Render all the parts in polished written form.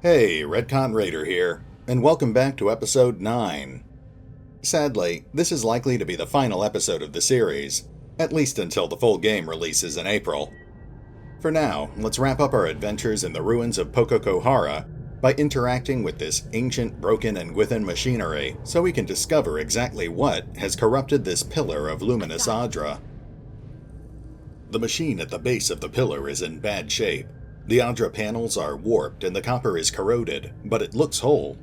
Hey, RetconRaider here, and welcome back to episode 9. Sadly, this is likely to be the final episode of the series, at least until the full game releases in April. For now, let's wrap up our adventures in the ruins of Poko Kohara by interacting with this ancient, broken, and Gwithan machinery so we can discover exactly what has corrupted this pillar of luminous Adra. The machine at the base of the pillar is in bad shape. The Adra panels are warped and the copper is corroded, but it looks whole.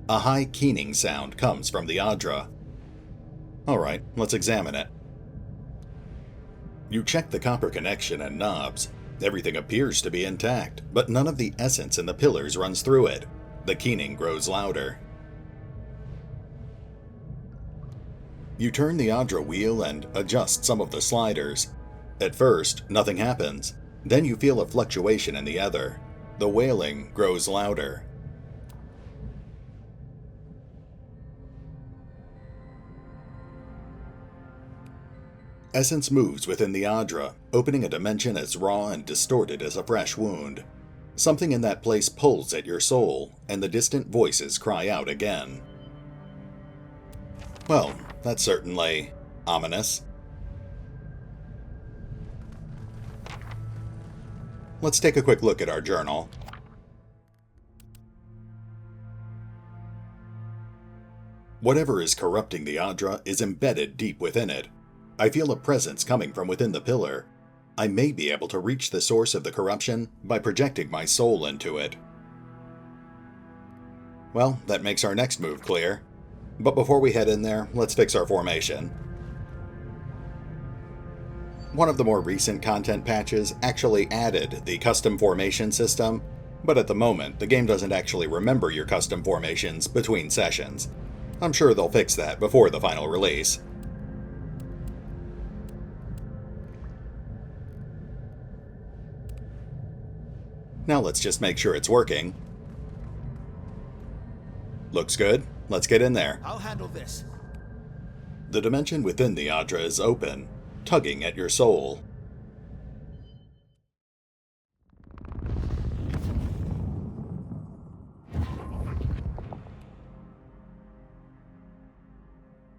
A high keening sound comes from the Adra. Alright, let's examine it. You check the copper connection and knobs. Everything appears to be intact, but none of the essence in the pillars runs through it. The keening grows louder. You turn the Adra wheel and adjust some of the sliders. At first, nothing happens. Then you feel a fluctuation in the ether. The wailing grows louder. Essence moves within the Adra, opening a dimension as raw and distorted as a fresh wound. Something in that place pulls at your soul, and the distant voices cry out again. Well, that's certainly ominous. Let's take a quick look at our journal. Whatever is corrupting the Adra is embedded deep within it. I feel a presence coming from within the pillar. I may be able to reach the source of the corruption by projecting my soul into it. Well, that makes our next move clear. But before we head in there, let's fix our formation. One of the more recent content patches actually added the custom formation system, but at the moment, the game doesn't actually remember your custom formations between sessions. I'm sure they'll fix that before the final release. Now let's just make sure it's working. Looks good. Let's get in there. I'll handle this. The dimension within the Adra is open, tugging at your soul.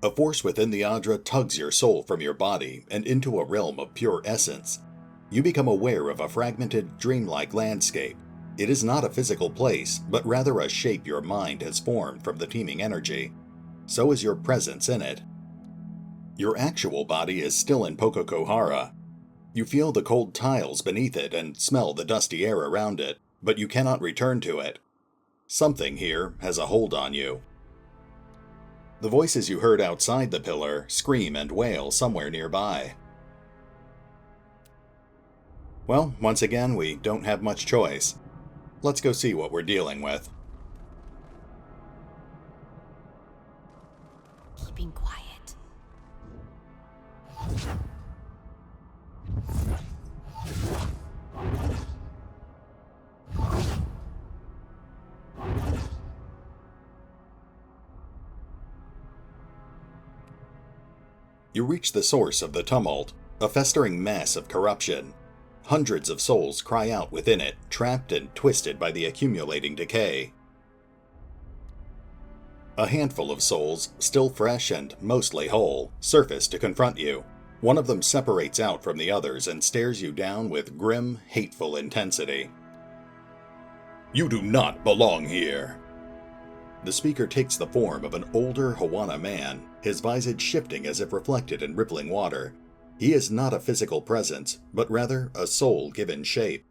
A force within the Adra tugs your soul from your body and into a realm of pure essence. You become aware of a fragmented, dreamlike landscape. It is not a physical place, but rather a shape your mind has formed from the teeming energy. So is your presence in it. Your actual body is still in Poko Kohara. You feel the cold tiles beneath it and smell the dusty air around it, but you cannot return to it. Something here has a hold on you. The voices you heard outside the pillar scream and wail somewhere nearby. Well, once again, we don't have much choice. Let's go see what we're dealing with. Keeping quiet. You reach the source of the tumult, a festering mass of corruption. Hundreds of souls cry out within it, trapped and twisted by the accumulating decay. A handful of souls, still fresh and mostly whole, surface to confront you. One of them separates out from the others and stares you down with grim, hateful intensity. You do not belong here. The speaker takes the form of an older Hawana man, his visage shifting as if reflected in rippling water. He is not a physical presence, but rather a soul given shape.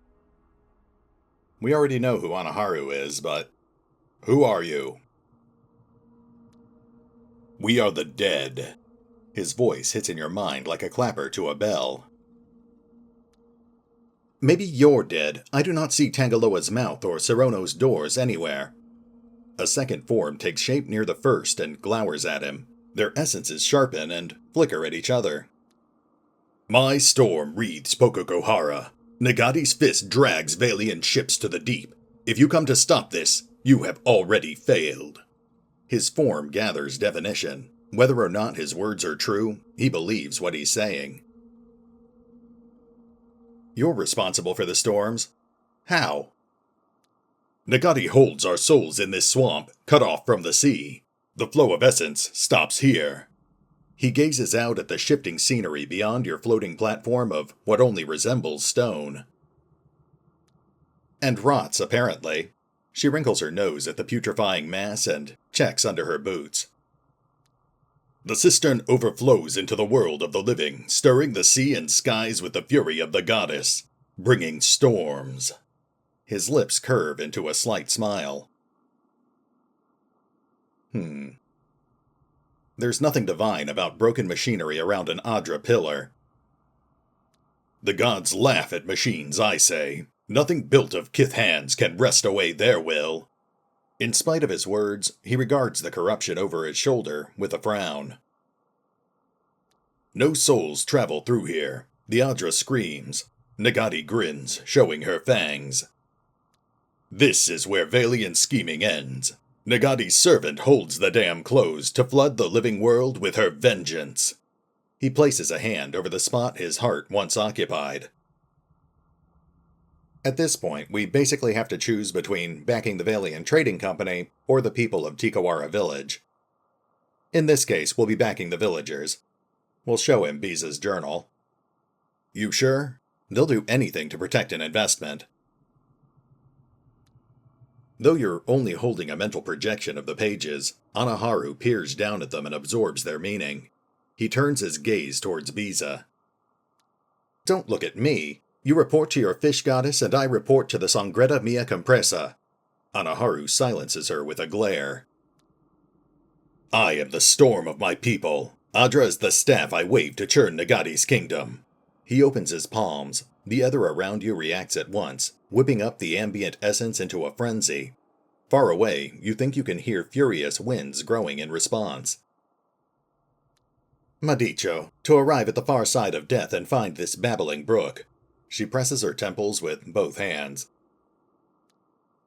We already know who Honorary is, but who are you? We are the dead. His voice hits in your mind like a clapper to a bell. Maybe you're dead. I do not see Tangaloa's mouth or Serono's doors anywhere. A second form takes shape near the first and glowers at him. Their essences sharpen and flicker at each other. My storm wreathes Poko Kohara. Nagati's fist drags Valian ships to the deep. If you come to stop this, you have already failed. His form gathers definition. Whether or not his words are true, he believes what he's saying. You're responsible for the storms. How? Nagati holds our souls in this swamp, cut off from the sea. The flow of essence stops here. He gazes out at the shifting scenery beyond your floating platform of what only resembles stone. And rots, apparently. She wrinkles her nose at the putrefying mass and checks under her boots. The cistern overflows into the world of the living, stirring the sea and skies with the fury of the goddess, bringing storms. His lips curve into a slight smile. There's nothing divine about broken machinery around an Adra pillar. The gods laugh at machines, I say. Nothing built of kith hands can wrest away their will. In spite of his words, he regards the corruption over his shoulder with a frown. No souls travel through here. The Adra screams. Nagati grins, showing her fangs. This is where Valiant scheming ends. Nagati's servant holds the dam closed to flood the living world with her vengeance. He places a hand over the spot his heart once occupied. At this point, we basically have to choose between backing the Valiant Trading Company or the people of Tikawara Village. In this case, we'll be backing the villagers. We'll show him Biza's journal. You sure? They'll do anything to protect an investment. Though you're only holding a mental projection of the pages, Anaharu peers down at them and absorbs their meaning. He turns his gaze towards Biza. Don't look at me. You report to your fish goddess and I report to the Sangreta Mia Compressa. Anaharu silences her with a glare. I am the storm of my people. Adra is the staff I wave to churn Nagati's kingdom. He opens his palms. The other around you reacts at once, whipping up the ambient essence into a frenzy. Far away, you think you can hear furious winds growing in response. Madicho, to arrive at the far side of death and find this babbling brook. She presses her temples with both hands.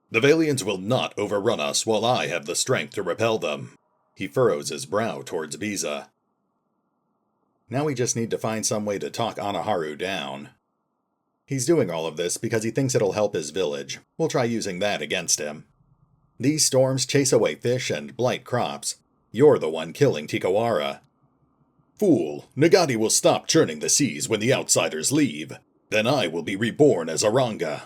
The Valians will not overrun us while I have the strength to repel them. He furrows his brow towards Biza. Now we just need to find some way to talk Anaharu down. He's doing all of this because he thinks it'll help his village. We'll try using that against him. These storms chase away fish and blight crops. You're the one killing Tikawara. Fool, Nagati will stop churning the seas when the outsiders leave. Then I will be reborn as Aranga.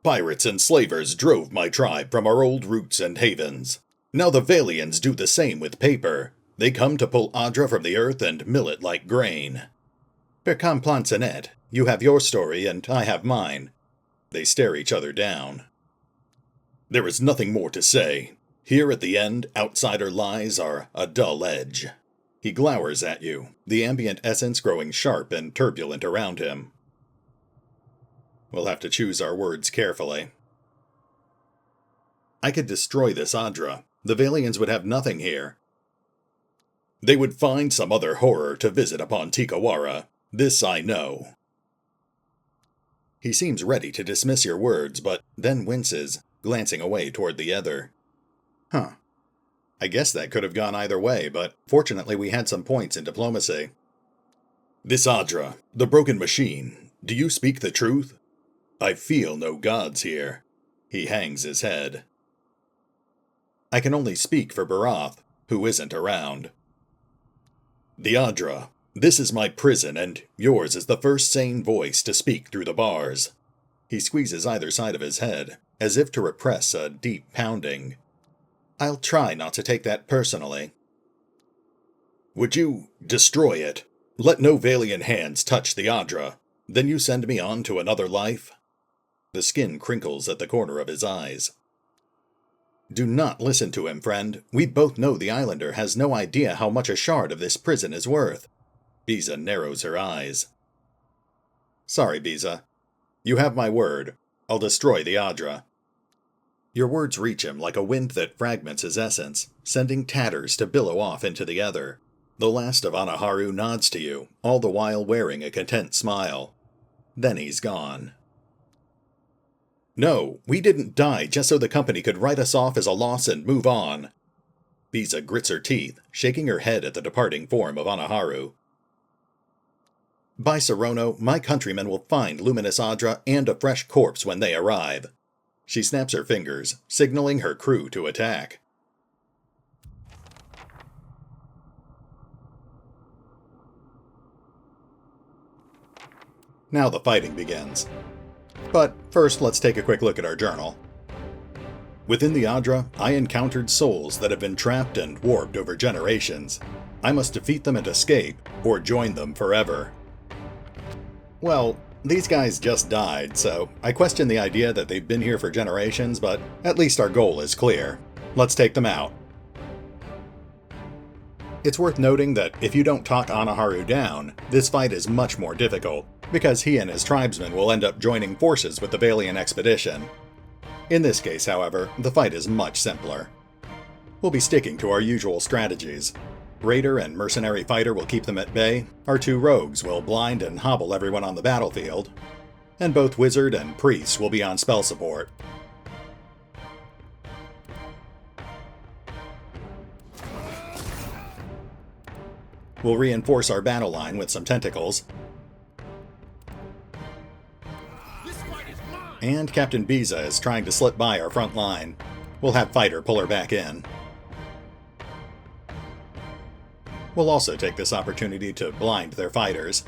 Pirates and slavers drove my tribe from our old roots and havens. Now the Valians do the same with paper. They come to pull Adra from the earth and mill it like grain. Per complancenet, you have your story and I have mine. They stare each other down. There is nothing more to say. Here at the end, outsider lies are a dull edge. He glowers at you, the ambient essence growing sharp and turbulent around him. We'll have to choose our words carefully. I could destroy this Adra. The Valians would have nothing here. They would find some other horror to visit upon Tikawara. This I know. He seems ready to dismiss your words, but then winces, glancing away toward the other. I guess that could have gone either way, but fortunately we had some points in diplomacy. This Adra, the broken machine, do you speak the truth? I feel no gods here. He hangs his head. I can only speak for Barath, who isn't around. The Adra, this is my prison, and yours is the first sane voice to speak through the bars. He squeezes either side of his head, as if to repress a deep pounding. I'll try not to take that personally. Would you destroy it? Let no Valian hands touch the Adra. Then you send me on to another life? The skin crinkles at the corner of his eyes. Do not listen to him, friend. We both know the Islander has no idea how much a shard of this prison is worth. Biza narrows her eyes. Sorry, Biza. You have my word. I'll destroy the Adra. Your words reach him like a wind that fragments his essence, sending tatters to billow off into the ether. The last of Anaharu nods to you, all the while wearing a content smile. Then he's gone. No, we didn't die just so the company could write us off as a loss and move on. Biza grits her teeth, shaking her head at the departing form of Anaharu. By Sarono, my countrymen will find Luminous Adra and a fresh corpse when they arrive. She snaps her fingers, signaling her crew to attack. Now the fighting begins. But first, let's take a quick look at our journal. Within the Adra, I encountered souls that have been trapped and warped over generations. I must defeat them and escape, or join them forever. Well, these guys just died, so I question the idea that they've been here for generations, but at least our goal is clear. Let's take them out. It's worth noting that if you don't talk Honorary down, this fight is much more difficult, because he and his tribesmen will end up joining forces with the Valiant expedition. In this case, however, the fight is much simpler. We'll be sticking to our usual strategies. Raider and Mercenary Fighter will keep them at bay, our two rogues will blind and hobble everyone on the battlefield, and both Wizard and Priest will be on spell support. We'll reinforce our battle line with some tentacles. And Captain Biza is trying to slip by our front line. We'll have Fighter pull her back in. We'll also take this opportunity to blind their fighters.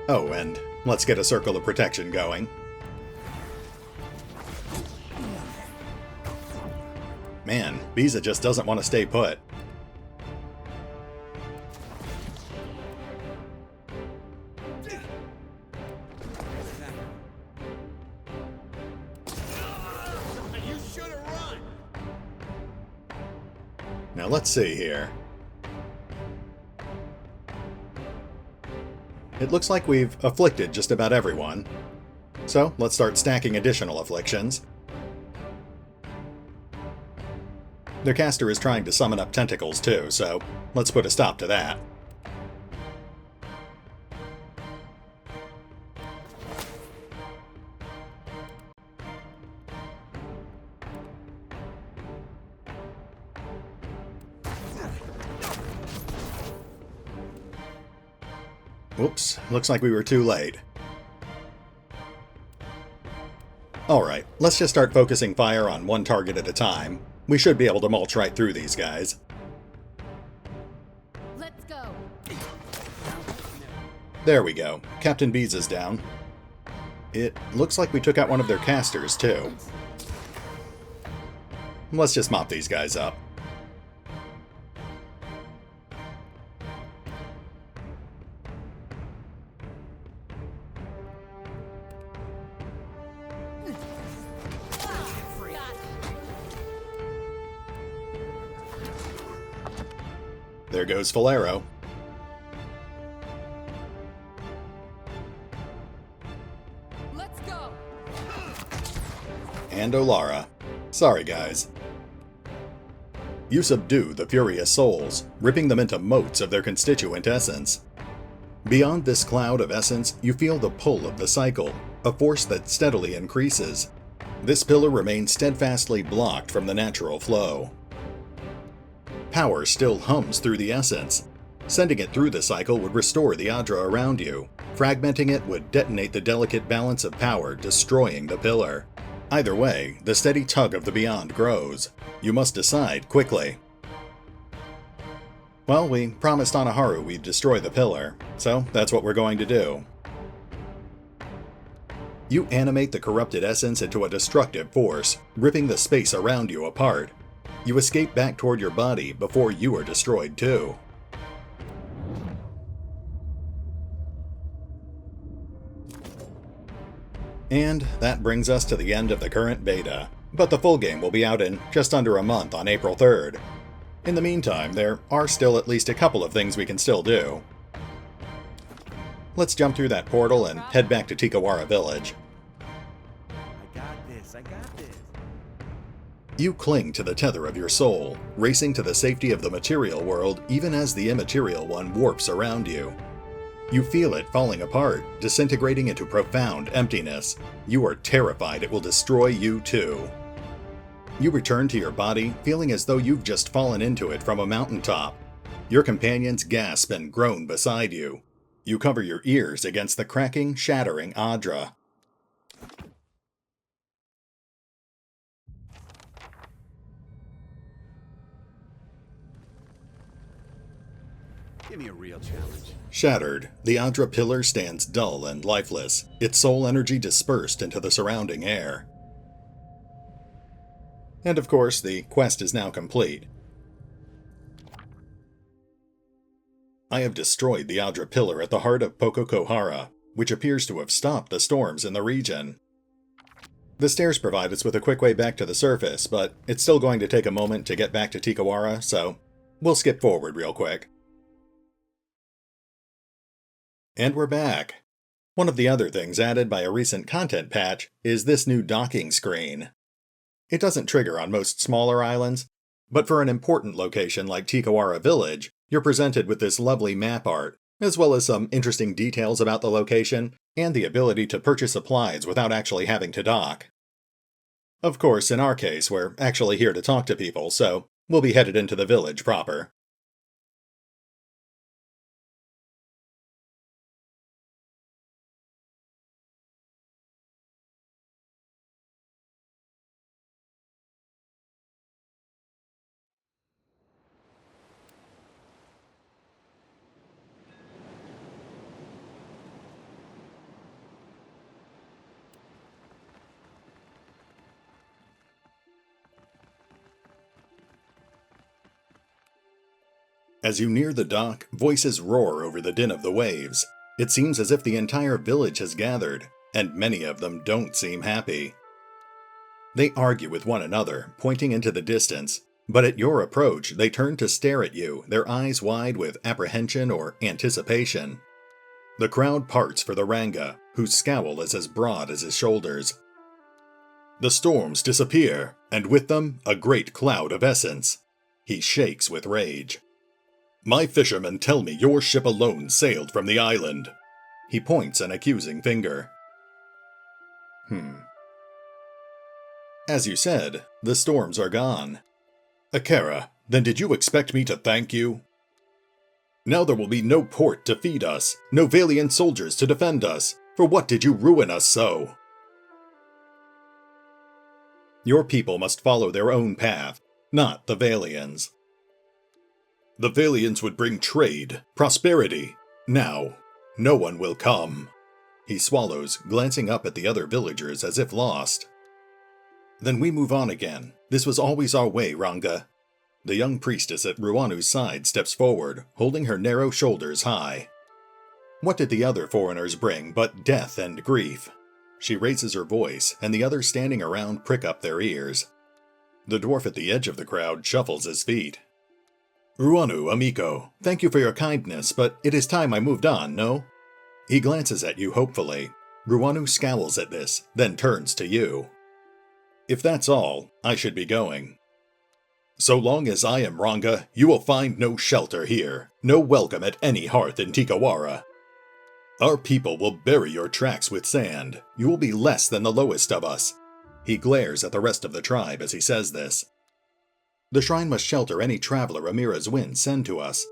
Oh, and let's get a circle of protection going. Man, Biza just doesn't want to stay put. Now let's see here. It looks like we've afflicted just about everyone. So let's start stacking additional afflictions. Their caster is trying to summon up tentacles too, so let's put a stop to that. Whoops, looks like we were too late. Alright, let's just start focusing fire on one target at a time. We should be able to mulch right through these guys. Let's go. There we go. Captain Bees is down. It looks like we took out one of their casters, too. Let's just mop these guys up. There goes Falero. Let's go. And Olara. Sorry, guys. You subdue the furious souls, ripping them into motes of their constituent essence. Beyond this cloud of essence, you feel the pull of the cycle, a force that steadily increases. This pillar remains steadfastly blocked from the natural flow. Power still hums through the essence. Sending it through the cycle would restore the Adra around you. Fragmenting it would detonate the delicate balance of power, destroying the pillar. Either way, the steady tug of the Beyond grows. You must decide quickly. Well, we promised Honorary we'd destroy the pillar, so that's what we're going to do. You animate the corrupted essence into a destructive force, ripping the space around you apart. You escape back toward your body before you are destroyed too. And that brings us to the end of the current beta, but the full game will be out in just under a month on April 3rd. In the meantime, there are still at least a couple of things we can still do. Let's jump through that portal and head back to Tikawara Village. I got this. You cling to the tether of your soul, racing to the safety of the material world even as the immaterial one warps around you. You feel it falling apart, disintegrating into profound emptiness. You are terrified it will destroy you too. You return to your body, feeling as though you've just fallen into it from a mountaintop. Your companions gasp and groan beside you. You cover your ears against the cracking, shattering Adra. Give me a real challenge. Shattered, the Adra pillar stands dull and lifeless, its soul energy dispersed into the surrounding air. And of course, the quest is now complete. I have destroyed the Adra pillar at the heart of Poko Kohara, which appears to have stopped the storms in the region. The stairs provide us with a quick way back to the surface, but it's still going to take a moment to get back to Tikawara, so we'll skip forward real quick. And we're back. One of the other things added by a recent content patch is this new docking screen. It doesn't trigger on most smaller islands, but for an important location like Tikawara Village, you're presented with this lovely map art, as well as some interesting details about the location, and the ability to purchase supplies without actually having to dock. Of course, in our case, we're actually here to talk to people, so we'll be headed into the village proper. As you near the dock, voices roar over the din of the waves. It seems as if the entire village has gathered, and many of them don't seem happy. They argue with one another, pointing into the distance, but at your approach, they turn to stare at you, their eyes wide with apprehension or anticipation. The crowd parts for the Ranga, whose scowl is as broad as his shoulders. The storms disappear, and with them, a great cloud of essence. He shakes with rage. My fishermen tell me your ship alone sailed from the island. He points an accusing finger. As you said, the storms are gone. Akara, then did you expect me to thank you? Now there will be no port to feed us, no Valiant soldiers to defend us. For what did you ruin us so? Your people must follow their own path, not the Valians. The Valiants would bring trade, prosperity. Now, no one will come. He swallows, glancing up at the other villagers as if lost. Then we move on again. This was always our way, Ranga. The young priestess at Ruanu's side steps forward, holding her narrow shoulders high. What did the other foreigners bring but death and grief? She raises her voice, and the others standing around prick up their ears. The dwarf at the edge of the crowd shuffles his feet. Ruanu, amico, thank you for your kindness, but it is time I moved on, no? He glances at you hopefully. Ruanu scowls at this, then turns to you. If that's all, I should be going. So long as I am Ranga, you will find no shelter here, no welcome at any hearth in Tikawara. Our people will bury your tracks with sand. You will be less than the lowest of us. He glares at the rest of the tribe as he says this. The shrine must shelter any traveler Amira's winds send to us.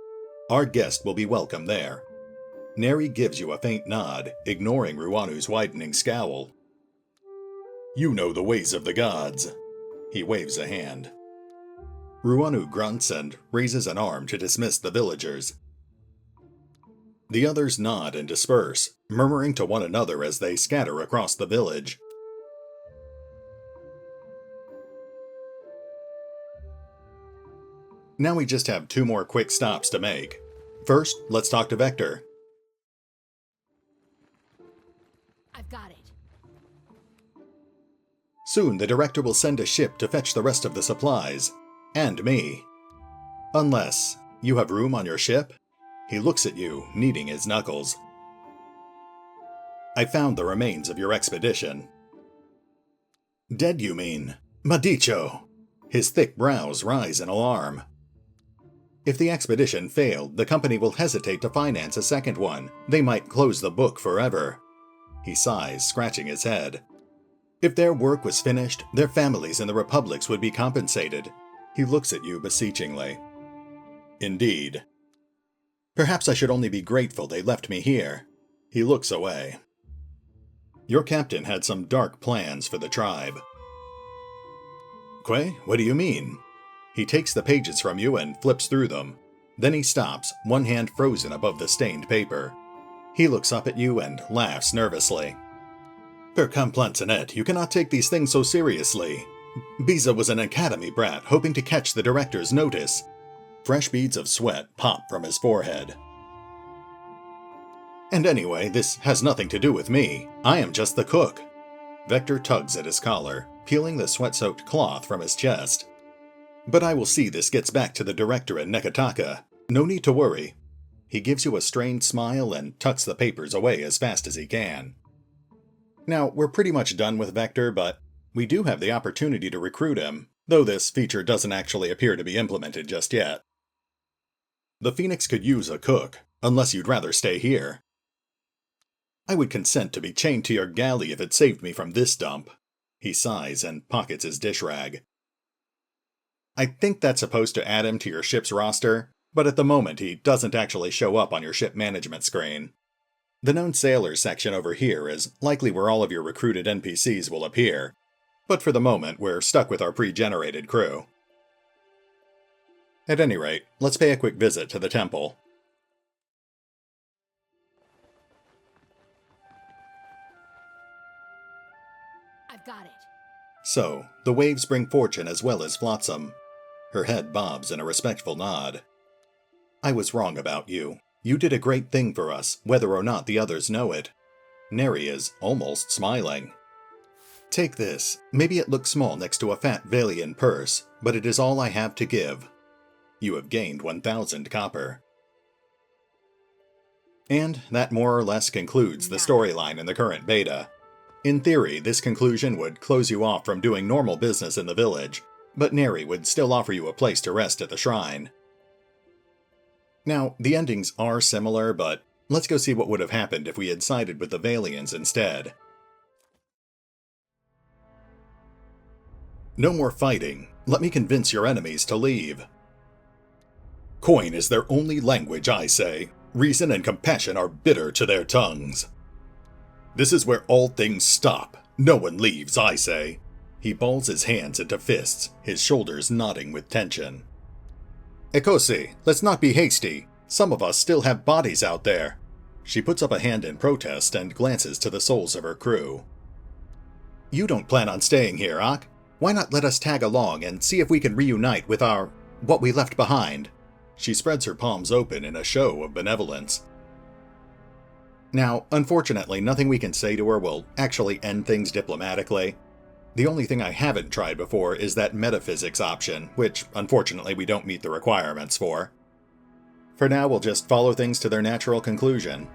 Our guest will be welcome there. Neri gives you a faint nod, ignoring Ruanu's widening scowl. You know the ways of the gods. He waves a hand. Ruanu grunts and raises an arm to dismiss the villagers. The others nod and disperse, murmuring to one another as they scatter across the village. Now we just have 2 more quick stops to make. First, let's talk to Vector. I've got it. Soon the director will send a ship to fetch the rest of the supplies. And me. Unless you have room on your ship? He looks at you, kneading his knuckles. I found the remains of your expedition. Dead, you mean? Madicho! His thick brows rise in alarm. If the expedition failed, the company will hesitate to finance a second one. They might close the book forever. He sighs, scratching his head. If their work was finished, their families and the Republics would be compensated. He looks at you beseechingly. Indeed. Perhaps I should only be grateful they left me here. He looks away. Your captain had some dark plans for the tribe. Quay, what do you mean? He takes the pages from you and flips through them. Then he stops, one hand frozen above the stained paper. He looks up at you and laughs nervously. Per complancenet, you cannot take these things so seriously. Biza was an academy brat, hoping to catch the director's notice. Fresh beads of sweat pop from his forehead. And anyway, this has nothing to do with me. I am just the cook. Vector tugs at his collar, peeling the sweat-soaked cloth from his chest. But I will see this gets back to the director in Nekataka. No need to worry. He gives you a strained smile and tucks the papers away as fast as he can. Now, we're pretty much done with Vector, but we do have the opportunity to recruit him, though this feature doesn't actually appear to be implemented just yet. The Phoenix could use a cook, unless you'd rather stay here. I would consent to be chained to your galley if it saved me from this dump. He sighs and pockets his dish rag. I think that's supposed to add him to your ship's roster, but at the moment he doesn't actually show up on your ship management screen. The known sailors section over here is likely where all of your recruited NPCs will appear, but for the moment we're stuck with our pre-generated crew. At any rate, let's pay a quick visit to the temple. I've got it. So, the waves bring fortune as well as flotsam. Her head bobs in a respectful nod. I was wrong about you. You did a great thing for us, whether or not the others know it. Neri is almost smiling. Take this. Maybe it looks small next to a fat Valian purse, but it is all I have to give. You have gained 1,000 copper. And that more or less concludes the storyline in the current beta. In theory, this conclusion would close you off from doing normal business in the village, but Neri would still offer you a place to rest at the shrine. Now, the endings are similar, but let's go see what would have happened if we had sided with the Valians instead. No more fighting. Let me convince your enemies to leave. Coin is their only language, I say. Reason and compassion are bitter to their tongues. This is where all things stop. No one leaves, I say. He balls his hands into fists, his shoulders nodding with tension. Ekosi, let's not be hasty. Some of us still have bodies out there. She puts up a hand in protest and glances to the souls of her crew. You don't plan on staying here, Ak? Why not let us tag along and see if we can reunite with what we left behind? She spreads her palms open in a show of benevolence. Now, unfortunately, nothing we can say to her will actually end things diplomatically. The only thing I haven't tried before is that metaphysics option, which, unfortunately, we don't meet the requirements for. For now, we'll just follow things to their natural conclusion.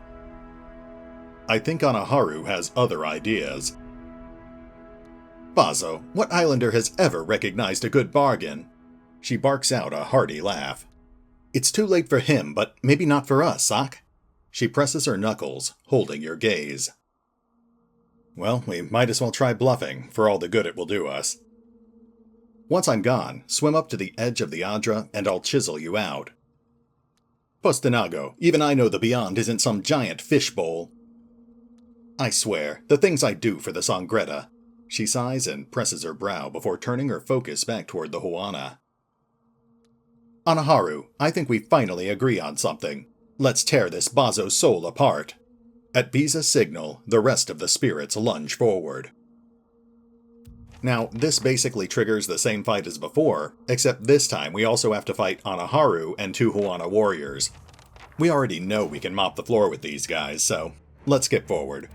I think Anaharu has other ideas. Bazo, what islander has ever recognized a good bargain? She barks out a hearty laugh. It's too late for him, but maybe not for us, Ak. She presses her knuckles, holding your gaze. Well, we might as well try bluffing, for all the good it will do us. Once I'm gone, swim up to the edge of the Adra, and I'll chisel you out. Postinago, even I know the Beyond isn't some giant fishbowl. I swear, the things I do for the Sangreta. She sighs and presses her brow before turning her focus back toward the Huana. Anaharu, I think we finally agree on something. Let's tear this Bazo's soul apart. At Biza's signal, the rest of the spirits lunge forward. Now, this basically triggers the same fight as before, except this time we also have to fight Anaharu and 2 Huana warriors. We already know we can mop the floor with these guys, so let's get forward.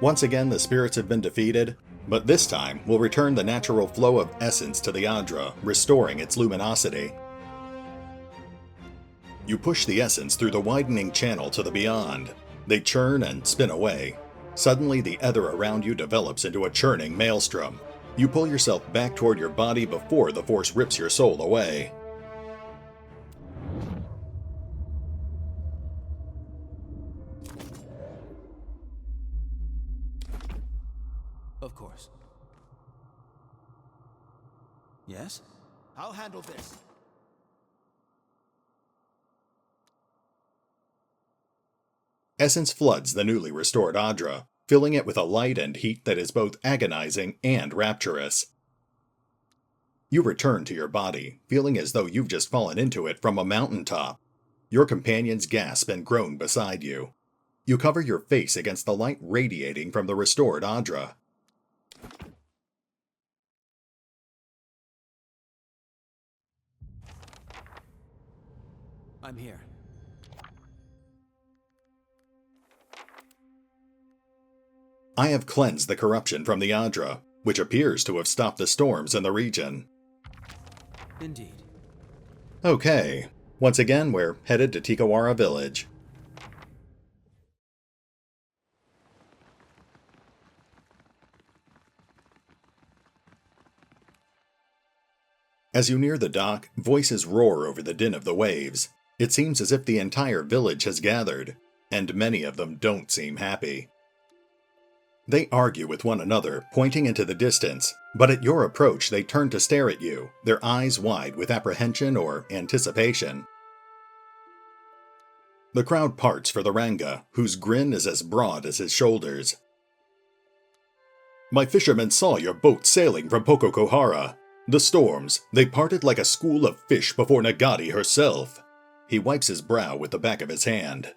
Once again, the spirits have been defeated, but this time we'll return the natural flow of essence to the Adra, restoring its luminosity. You push the essence through the widening channel to the Beyond. They churn and spin away. Suddenly, the ether around you develops into a churning maelstrom. You pull yourself back toward your body before the force rips your soul away. Of course. Yes? I'll handle this. Essence floods the newly restored Adra, filling it with a light and heat that is both agonizing and rapturous. You return to your body, feeling as though you've just fallen into it from a mountaintop. Your companions gasp and groan beside you. You cover your face against the light radiating from the restored Adra. I'm here. I have cleansed the corruption from the Adra, which appears to have stopped the storms in the region. Indeed. Okay, once again we're headed to Tikawara village. As you near the dock, voices roar over the din of the waves. It seems as if the entire village has gathered, and many of them don't seem happy. They argue with one another, pointing into the distance, but at your approach they turn to stare at you, their eyes wide with apprehension or anticipation. The crowd parts for the Ranga, whose grin is as broad as his shoulders. My fishermen saw your boat sailing from Poko Kohara. The storms, they parted like a school of fish before Nagati herself. He wipes his brow with the back of his hand.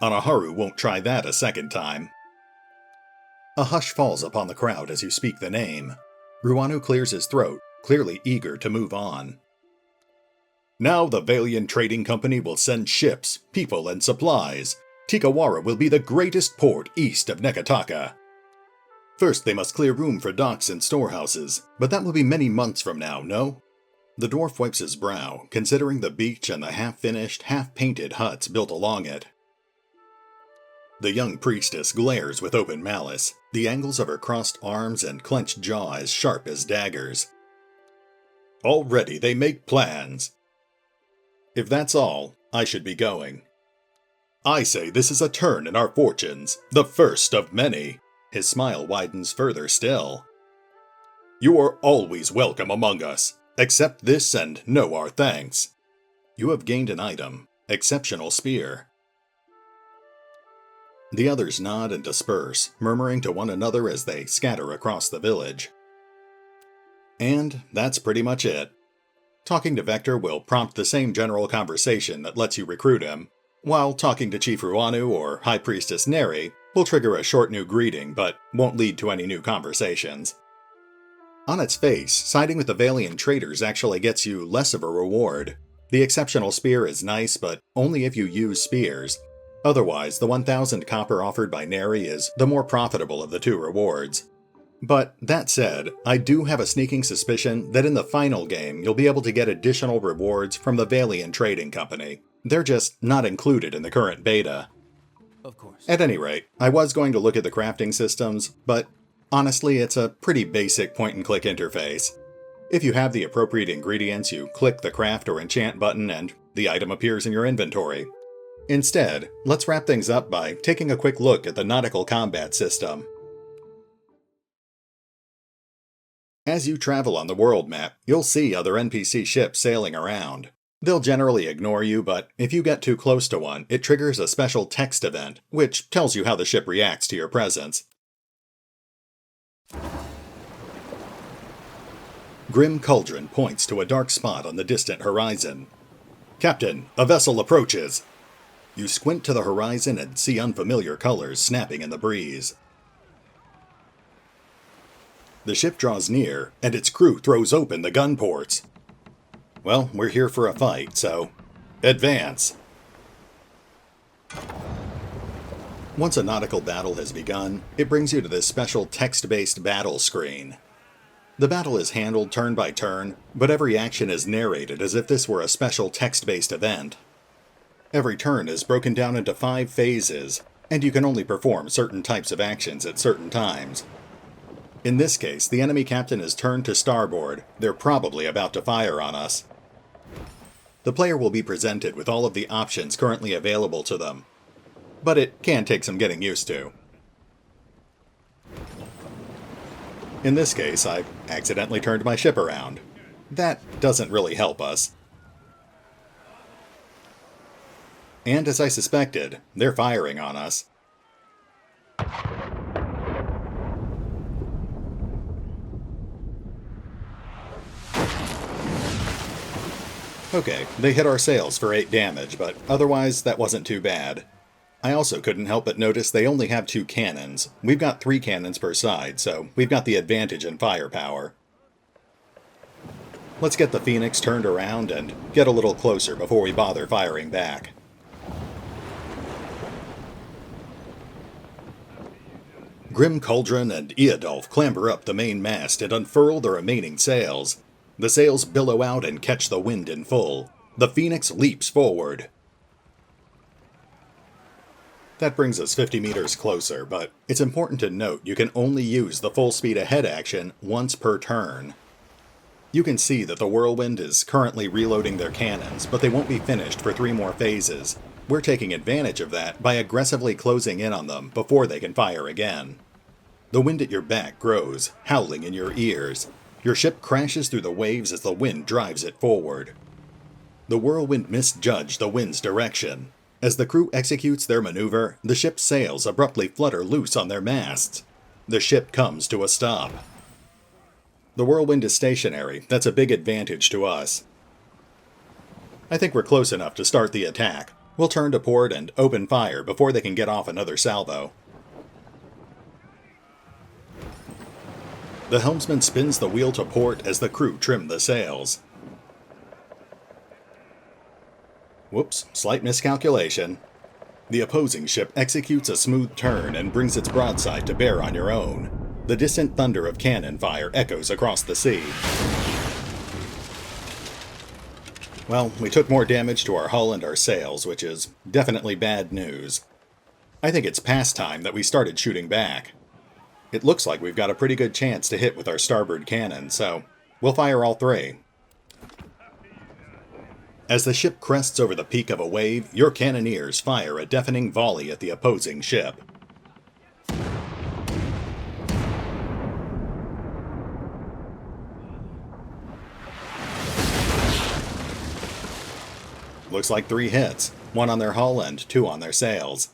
Anaharu won't try that a second time. A hush falls upon the crowd as you speak the name. Ruanu clears his throat, clearly eager to move on. Now the Valiant Trading Company will send ships, people, and supplies. Tikawara will be the greatest port east of Nekataka. First they must clear room for docks and storehouses, but that will be many months from now, no? The dwarf wipes his brow, considering the beach and the half-finished, half-painted huts built along it. The young priestess glares with open malice, the angles of her crossed arms and clenched jaw as sharp as daggers. Already they make plans. If that's all, I should be going. I say this is a turn in our fortunes, the first of many. His smile widens further still. You are always welcome among us. Accept this and know our thanks. You have gained an item, exceptional spear. The others nod and disperse, murmuring to one another as they scatter across the village. And that's pretty much it. Talking to Vector will prompt the same general conversation that lets you recruit him, while talking to Chief Ruanu or High Priestess Neri will trigger a short new greeting but won't lead to any new conversations. On its face, siding with the Valiant traders actually gets you less of a reward. The exceptional spear is nice, but only if you use spears. Otherwise, the 1,000 copper offered by Neri is the more profitable of the two rewards. But that said, I do have a sneaking suspicion that in the final game you'll be able to get additional rewards from the Valiant Trading Company. They're just not included in the current beta. Of course. At any rate, I was going to look at the crafting systems, but honestly it's a pretty basic point-and-click interface. If you have the appropriate ingredients, you click the craft or enchant button and the item appears in your inventory. Instead, let's wrap things up by taking a quick look at the nautical combat system. As you travel on the world map, you'll see other NPC ships sailing around. They'll generally ignore you, but if you get too close to one, it triggers a special text event, which tells you how the ship reacts to your presence. Grim Cauldron points to a dark spot on the distant horizon. Captain, a vessel approaches! You squint to the horizon and see unfamiliar colors snapping in the breeze. The ship draws near, and its crew throws open the gun ports. Well, we're here for a fight, so advance! Once a nautical battle has begun, it brings you to this special text-based battle screen. The battle is handled turn by turn, but every action is narrated as if this were a special text-based event. Every turn is broken down into 5 phases, and you can only perform certain types of actions at certain times. In this case, the enemy captain is turned to starboard. They're probably about to fire on us. The player will be presented with all of the options currently available to them. but it can take some getting used to. In this case, I accidentally turned my ship around. That doesn't really help us. And as I suspected, they're firing on us. Okay, they hit our sails for 8 damage, but otherwise that wasn't too bad. I also couldn't help but notice they only have 2 cannons. We've got 3 cannons per side, so we've got the advantage in firepower. Let's get the Phoenix turned around and get a little closer before we bother firing back. Grim Cauldron and Eodulf clamber up the main mast and unfurl the remaining sails. The sails billow out and catch the wind in full. The Phoenix leaps forward. That brings us 50 meters closer, but it's important to note you can only use the full speed ahead action once per turn. You can see that the Whirlwind is currently reloading their cannons, but they won't be finished for 3 more phases. We're taking advantage of that by aggressively closing in on them before they can fire again. The wind at your back grows, howling in your ears. Your ship crashes through the waves as the wind drives it forward. The Whirlwind misjudged the wind's direction. As the crew executes their maneuver, the ship's sails abruptly flutter loose on their masts. The ship comes to a stop. The Whirlwind is stationary. That's a big advantage to us. I think we're close enough to start the attack. We'll turn to port and open fire before they can get off another salvo. The helmsman spins the wheel to port as the crew trim the sails. Whoops, slight miscalculation. The opposing ship executes a smooth turn and brings its broadside to bear on your own. The distant thunder of cannon fire echoes across the sea. Well, we took more damage to our hull and our sails, which is definitely bad news. I think it's past time that we started shooting back. It looks like we've got a pretty good chance to hit with our starboard cannon, so we'll fire all 3. As the ship crests over the peak of a wave, your cannoneers fire a deafening volley at the opposing ship. Looks like 3 hits, 1 on their hull and 2 on their sails.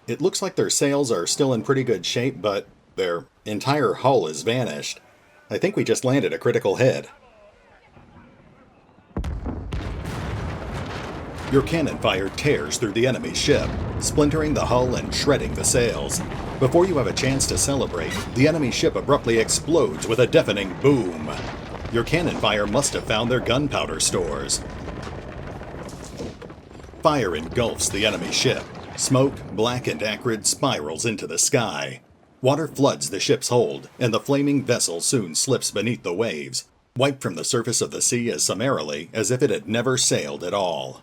It looks like their sails are still in pretty good shape, but their entire hull is vanished. I think we just landed a critical hit. Your cannon fire tears through the enemy ship, splintering the hull and shredding the sails. Before you have a chance to celebrate, the enemy ship abruptly explodes with a deafening boom. Your cannon fire must have found their gunpowder stores. Fire engulfs the enemy ship. Smoke, black and acrid, spirals into the sky. Water floods the ship's hold, and the flaming vessel soon slips beneath the waves, wiped from the surface of the sea as summarily as if it had never sailed at all.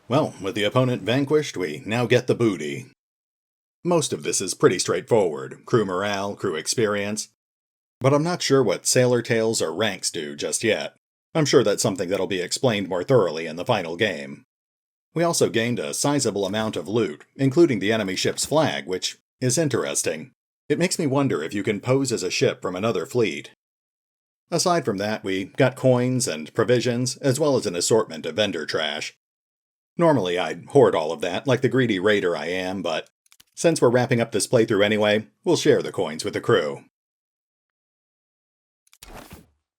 Well, with the opponent vanquished, we now get the booty. Most of this is pretty straightforward, crew morale, crew experience. But I'm not sure what sailor tails or ranks do just yet. I'm sure that's something that'll be explained more thoroughly in the final game. We also gained a sizable amount of loot, including the enemy ship's flag, which is interesting. It makes me wonder if you can pose as a ship from another fleet. Aside from that, we got coins and provisions, as well as an assortment of vendor trash. Normally I'd hoard all of that, like the greedy raider I am, but since we're wrapping up this playthrough anyway, we'll share the coins with the crew.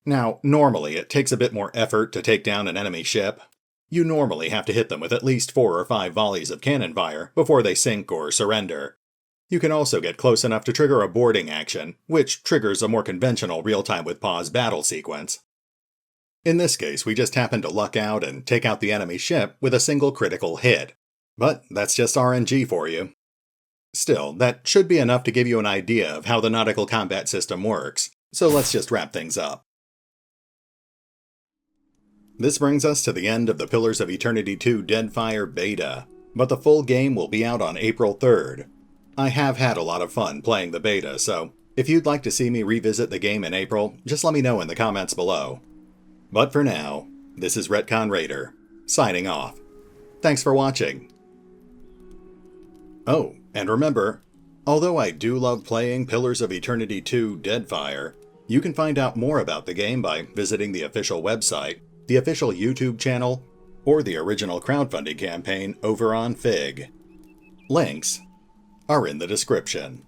Now, normally it takes a bit more effort to take down an enemy ship. You normally have to hit them with at least 4 or 5 volleys of cannon fire before they sink or surrender. You can also get close enough to trigger a boarding action, which triggers a more conventional real-time with pause battle sequence. In this case, we just happened to luck out and take out the enemy ship with a single critical hit. But that's just RNG for you. Still, that should be enough to give you an idea of how the nautical combat system works, so let's just wrap things up. This brings us to the end of the Pillars of Eternity 2 Deadfire beta, but the full game will be out on April 3rd. I have had a lot of fun playing the beta, so if you'd like to see me revisit the game in April, just let me know in the comments below. But for now, this is RetconRaider, signing off. Thanks for watching. Oh, and remember, although I do love playing Pillars of Eternity 2 Deadfire, you can find out more about the game by visiting the official website, the official YouTube channel, or the original crowdfunding campaign over on Fig. Links are in the description.